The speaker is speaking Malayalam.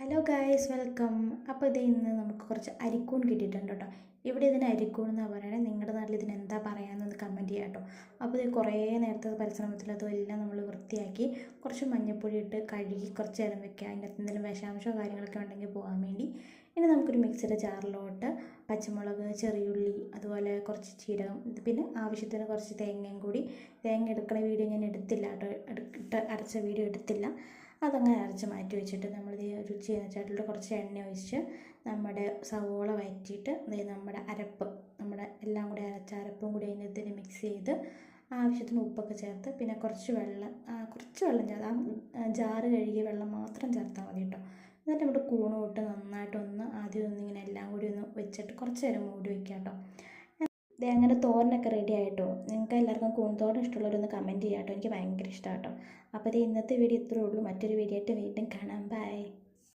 Hello guys welcome. അപ്പോൾ ഇത് ഇന്ന് നമുക്ക് കുറച്ച് അരിക്കൂൺ കിട്ടിയിട്ടുണ്ട് കേട്ടോ. ഇവിടെ ഇതിന് അരിക്കൂൺ എന്നാണ് പറയുന്നത്. നിങ്ങളുടെ നാട്ടിൽ ഇതിന് എന്താ പറയാമെന്നൊന്ന് കമൻറ്റ് ചെയ്യാം കേട്ടോ. അപ്പോൾ ഇത് കുറേ നേരത്തെ പരിശ്രമത്തിൽ അതെല്ലാം നമ്മൾ വൃത്തിയാക്കി കുറച്ച് മഞ്ഞൾപ്പൊടി ഇട്ട് കഴുകി കുറച്ച് നേരം വെക്കുക. അതിൻ്റെ അകത്ത് എന്തെങ്കിലും വിഷാംശമോ കാര്യങ്ങളൊക്കെ ഉണ്ടെങ്കിൽ പോകാൻ വേണ്ടി. ഇനി നമുക്കൊരു മിക്സിയുടെ ജാറിലോട്ട് പച്ചമുളക്, ചെറിയുള്ളി, അതുപോലെ കുറച്ച് ജീരകം, പിന്നെ ആവശ്യത്തിന് കുറച്ച് തേങ്ങയും കൂടി. തേങ്ങ എടുക്കുന്ന വീഡിയോ ഞാൻ എടുത്തില്ല കേട്ടോ, അരച്ച വീഡിയോ എടുത്തില്ല. അതങ്ങനെ അരച്ച് മാറ്റി വെച്ചിട്ട് നമ്മളിത് രുചി ചെയ്യുന്ന ചട്ടിയിൽ കുറച്ച് എണ്ണ ഒഴിച്ച് നമ്മുടെ സവോള വഴറ്റിയിട്ട് നമ്മുടെ അരപ്പ്, നമ്മുടെ എല്ലാം കൂടി അരച്ച അരപ്പും കൂടി അതിന് മിക്സ് ചെയ്ത് ആവശ്യത്തിന് ഉപ്പൊക്കെ ചേർത്ത് പിന്നെ കുറച്ച് വെള്ളം ചേർത്ത് ആ ജാറ് കഴുകിയ വെള്ളം മാത്രം ചേർത്താൽ മതി കേട്ടോ. എന്നിട്ട് നമ്മുടെ കൂണ് തൊട്ട് നന്നായിട്ടൊന്ന് ആദ്യം ഒന്നിങ്ങനെ എല്ലാം കൂടി ഒന്ന് വെച്ചിട്ട് കുറച്ച് നേരം മൂടി വയ്ക്കുക കേട്ടോ. ഇത് അങ്ങനെ തോരനൊക്കെ റെഡി ആയിട്ടോ. നിങ്ങൾക്ക് എല്ലാവർക്കും കൂൺതോരൻ ഇഷ്ടമുള്ളവരൊന്ന് കമൻറ്റ് ചെയ്യാം കേട്ടോ. എനിക്ക് ഭയങ്കര ഇഷ്ടമാണ് കേട്ടോ. അപ്പോൾ ഇത് ഇന്നത്തെ വീഡിയോ ഇത്രയേ ഉള്ളൂ. മറ്റൊരു വീഡിയോ ആയിട്ട് വീണ്ടും കാണാം. ബൈ.